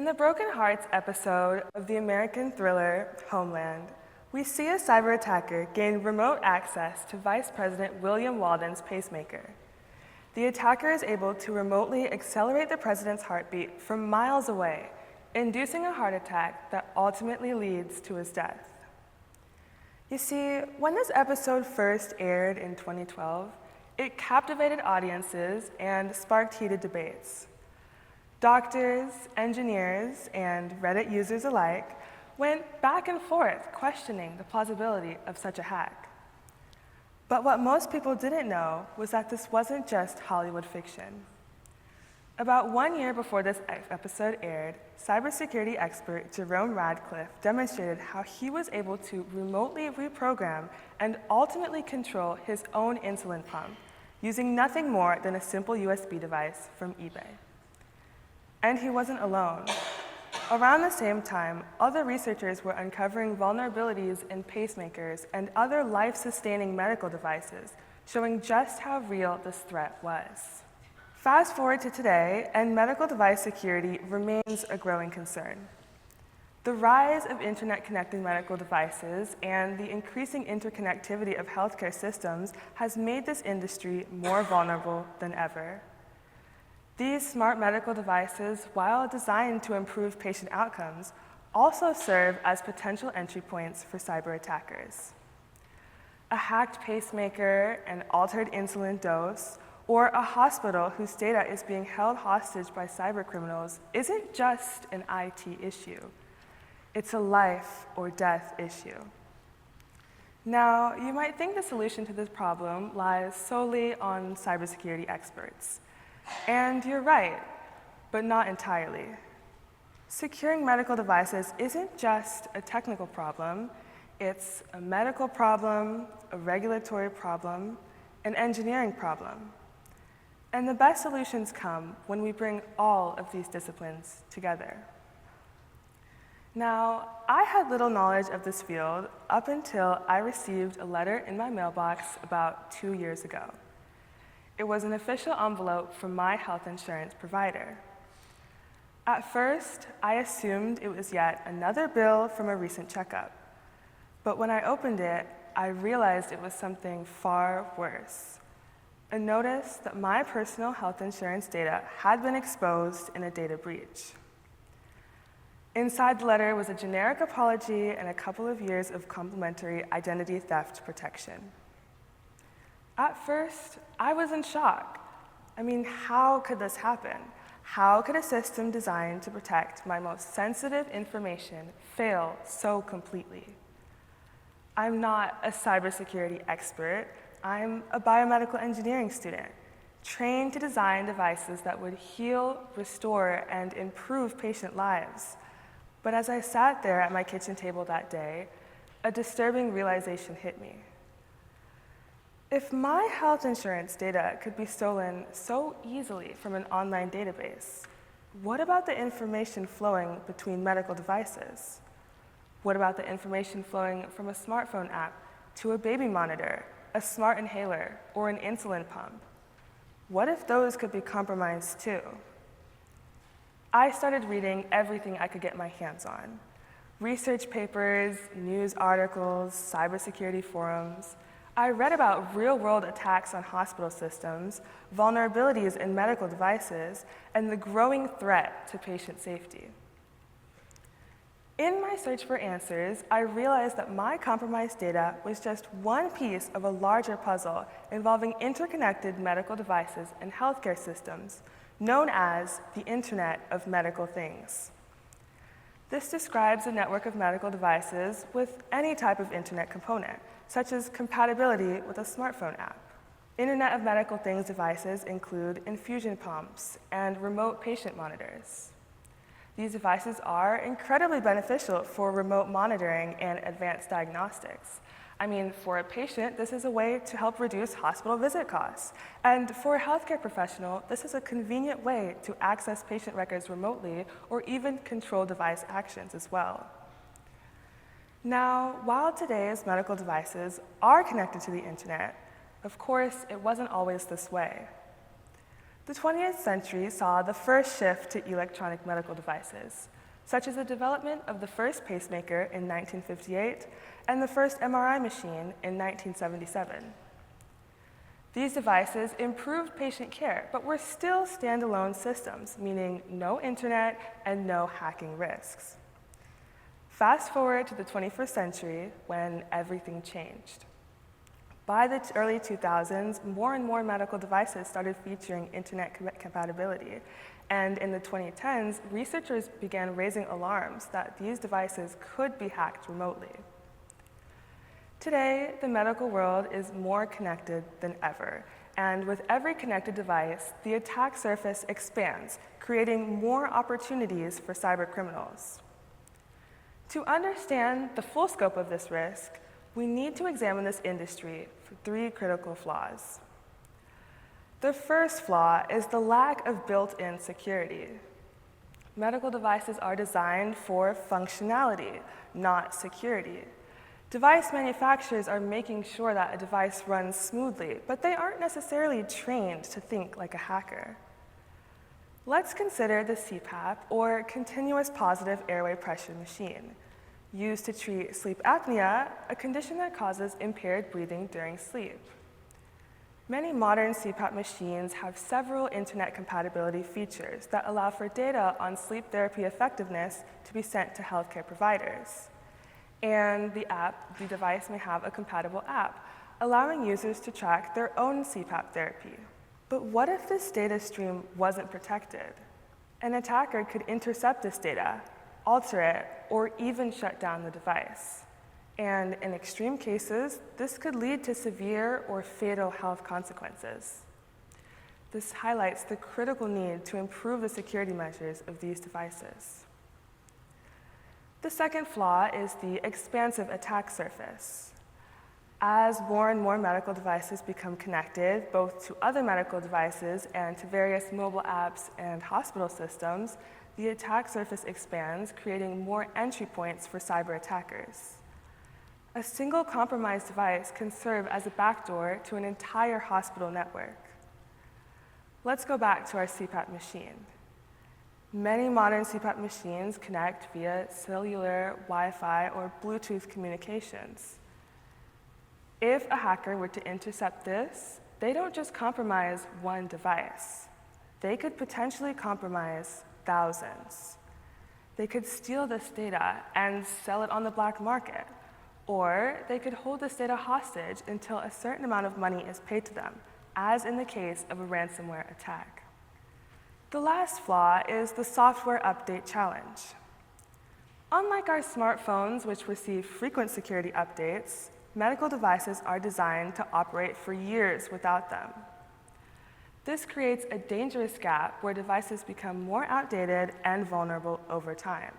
In the Broken Hearts episode of the American thriller Homeland, we see a cyber attacker gain remote access to Vice President William Walden's pacemaker. The attacker is able to remotely accelerate the president's heartbeat from miles away, inducing a heart attack that ultimately leads to his death. You see, when this episode first aired in 2012, it captivated audiences and sparked heated debates. Doctors, engineers, and Reddit users alike went back and forth questioning the plausibility of such a hack. But what most people didn't know was that this wasn't just Hollywood fiction. About 1 year before this episode aired, cybersecurity expert Jerome Radcliffe demonstrated how he was able to remotely reprogram and ultimately control his own insulin pump using nothing more than a simple USB device from eBay. And he wasn't alone. Around the same time, other researchers were uncovering vulnerabilities in pacemakers and other life-sustaining medical devices, showing just how real this threat was. Fast forward to today, and medical device security remains a growing concern. The rise of internet-connected medical devices and the increasing interconnectivity of healthcare systems has made this industry more vulnerable than ever. These smart medical devices, while designed to improve patient outcomes, also serve as potential entry points for cyber attackers. A hacked pacemaker, an altered insulin dose, or a hospital whose data is being held hostage by cybercriminals isn't just an IT issue. It's a life or death issue. Now, you might think the solution to this problem lies solely on cybersecurity experts. And you're right, but not entirely. Securing medical devices isn't just a technical problem, it's a medical problem, a regulatory problem, an engineering problem. And the best solutions come when we bring all of these disciplines together. Now, I had little knowledge of this field up until I received a letter in my mailbox about 2 years ago. It was an official envelope from my health insurance provider. At first, I assumed it was yet another bill from a recent checkup. But when I opened it, I realized it was something far worse. A notice that my personal health insurance data had been exposed in a data breach. Inside the letter was a generic apology and a couple of years of complimentary identity theft protection. At first, I was in shock. I mean, how could this happen? How could a system designed to protect my most sensitive information fail so completely? I'm not a cybersecurity expert. I'm a biomedical engineering student, trained to design devices that would heal, restore, and improve patient lives. But as I sat there at my kitchen table that day, a disturbing realization hit me. If my health insurance data could be stolen so easily from an online database, what about the information flowing between medical devices? What about the information flowing from a smartphone app to a baby monitor, a smart inhaler, or an insulin pump? What if those could be compromised too? I started reading everything I could get my hands on. Research papers, news articles, cybersecurity forums. I read about real-world attacks on hospital systems, vulnerabilities in medical devices, and the growing threat to patient safety. In my search for answers, I realized that my compromised data was just one piece of a larger puzzle involving interconnected medical devices and healthcare systems, known as the Internet of Medical Things. This describes a network of medical devices with any type of internet component, such as compatibility with a smartphone app. Internet of Medical Things devices include infusion pumps and remote patient monitors. These devices are incredibly beneficial for remote monitoring and advanced diagnostics. I mean, for a patient, this is a way to help reduce hospital visit costs. And for a healthcare professional, this is a convenient way to access patient records remotely or even control device actions as well. Now, while today's medical devices are connected to the internet, of course, it wasn't always this way. The 20th century saw the first shift to electronic medical devices, such as the development of the first pacemaker in 1958 and the first MRI machine in 1977. These devices improved patient care, but were still standalone systems, meaning no internet and no hacking risks. Fast forward to the 21st century, when everything changed. By the early 2000s, more and more medical devices started featuring internet compatibility, and in the 2010s, researchers began raising alarms that these devices could be hacked remotely. Today, the medical world is more connected than ever, and with every connected device, the attack surface expands, creating more opportunities for cybercriminals. To understand the full scope of this risk, we need to examine this industry for 3 critical flaws. The first flaw is the lack of built-in security. Medical devices are designed for functionality, not security. Device manufacturers are making sure that a device runs smoothly, but they aren't necessarily trained to think like a hacker. Let's consider the CPAP, or continuous positive airway pressure machine, used to treat sleep apnea, a condition that causes impaired breathing during sleep. Many modern CPAP machines have several internet compatibility features that allow for data on sleep therapy effectiveness to be sent to healthcare providers. And the device may have a compatible app, allowing users to track their own CPAP therapy. But what if this data stream wasn't protected? An attacker could intercept this data, alter it, or even shut down the device. And in extreme cases, this could lead to severe or fatal health consequences. This highlights the critical need to improve the security measures of these devices. The second flaw is the expansive attack surface. As more and more medical devices become connected, both to other medical devices and to various mobile apps and hospital systems, the attack surface expands, creating more entry points for cyber attackers. A single compromised device can serve as a backdoor to an entire hospital network. Let's go back to our CPAP machine. Many modern CPAP machines connect via cellular, Wi-Fi, or Bluetooth communications. If a hacker were to intercept this, they don't just compromise one device. They could potentially compromise thousands. They could steal this data and sell it on the black market, or they could hold this data hostage until a certain amount of money is paid to them, as in the case of a ransomware attack. The last flaw is the software update challenge. Unlike our smartphones, which receive frequent security updates, medical devices are designed to operate for years without them. This creates a dangerous gap where devices become more outdated and vulnerable over time.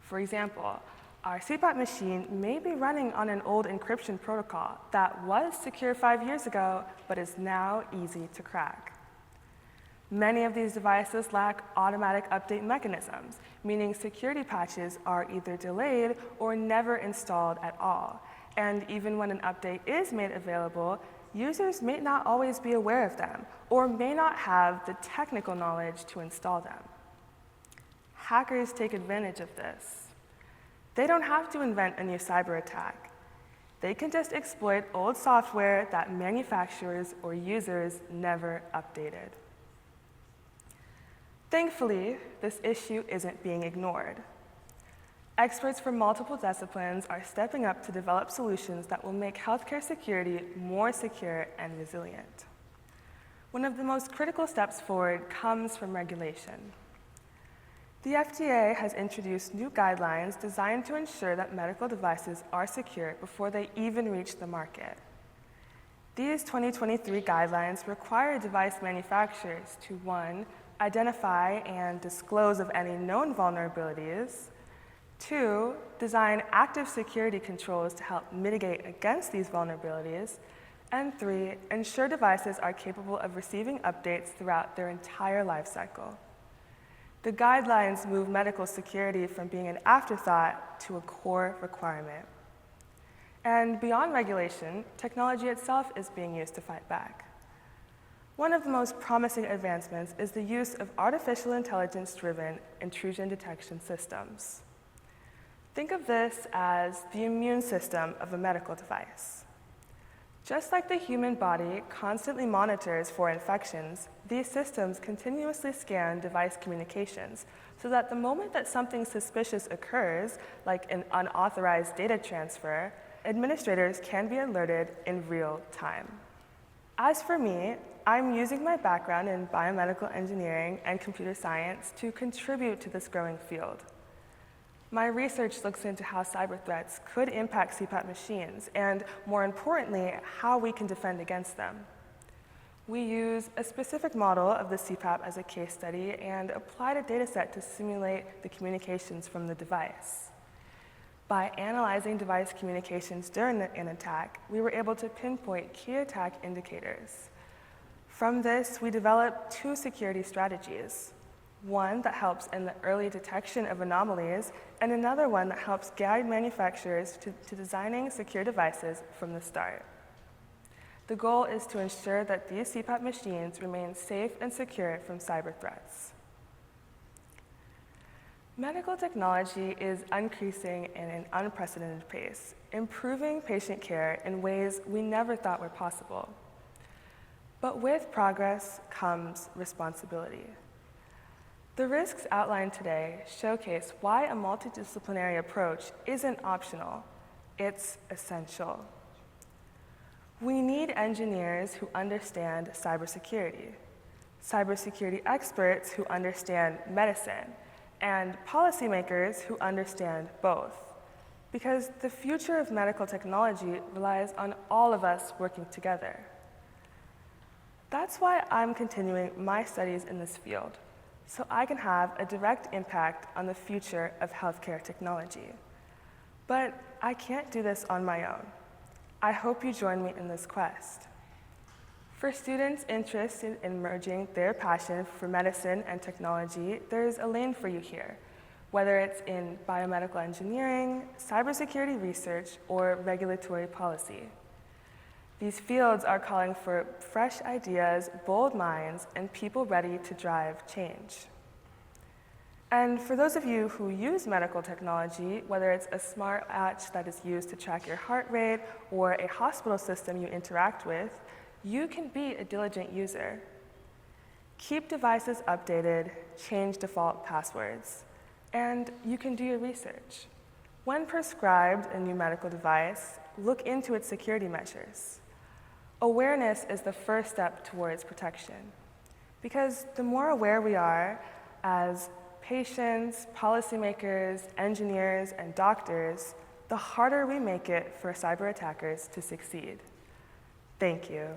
For example, our CPAP machine may be running on an old encryption protocol that was secure 5 years ago, but is now easy to crack. Many of these devices lack automatic update mechanisms, meaning security patches are either delayed or never installed at all. And even when an update is made available, users may not always be aware of them or may not have the technical knowledge to install them. Hackers take advantage of this. They don't have to invent a new cyber attack. They can just exploit old software that manufacturers or users never updated. Thankfully, this issue isn't being ignored. Experts from multiple disciplines are stepping up to develop solutions that will make healthcare security more secure and resilient. One of the most critical steps forward comes from regulation. The FDA has introduced new guidelines designed to ensure that medical devices are secure before they even reach the market. These 2023 guidelines require device manufacturers to, 1, identify and disclose of any known vulnerabilities, 2, design active security controls to help mitigate against these vulnerabilities, and 3, ensure devices are capable of receiving updates throughout their entire life cycle. The guidelines move medical security from being an afterthought to a core requirement. And beyond regulation, technology itself is being used to fight back. One of the most promising advancements is the use of artificial intelligence-driven intrusion detection systems. Think of this as the immune system of a medical device. Just like the human body constantly monitors for infections, these systems continuously scan device communications so that the moment that something suspicious occurs, like an unauthorized data transfer, administrators can be alerted in real time. As for me, I'm using my background in biomedical engineering and computer science to contribute to this growing field. My research looks into how cyber threats could impact CPAP machines and, more importantly, how we can defend against them. We use a specific model of the CPAP as a case study and applied a dataset to simulate the communications from the device. By analyzing device communications during an attack, we were able to pinpoint key attack indicators. From this, we developed two security strategies. One that helps in the early detection of anomalies, and another one that helps guide manufacturers to designing secure devices from the start. The goal is to ensure that these CPAP machines remain safe and secure from cyber threats. Medical technology is increasing in an unprecedented pace, improving patient care in ways we never thought were possible. But with progress comes responsibility. The risks outlined today showcase why a multidisciplinary approach isn't optional, it's essential. We need engineers who understand cybersecurity experts who understand medicine, and policymakers who understand both. Because the future of medical technology relies on all of us working together. That's why I'm continuing my studies in this field, so I can have a direct impact on the future of healthcare technology. But I can't do this on my own. I hope you join me in this quest. For students interested in merging their passion for medicine and technology, there's a lane for you here, whether it's in biomedical engineering, cybersecurity research, or regulatory policy. These fields are calling for fresh ideas, bold minds, and people ready to drive change. And for those of you who use medical technology, whether it's a smart watch that is used to track your heart rate or a hospital system you interact with, you can be a diligent user. Keep devices updated, change default passwords, and you can do your research. When prescribed a new medical device, look into its security measures. Awareness is the first step towards protection, because the more aware we are as patients, policymakers, engineers, and doctors, the harder we make it for cyber attackers to succeed. Thank you.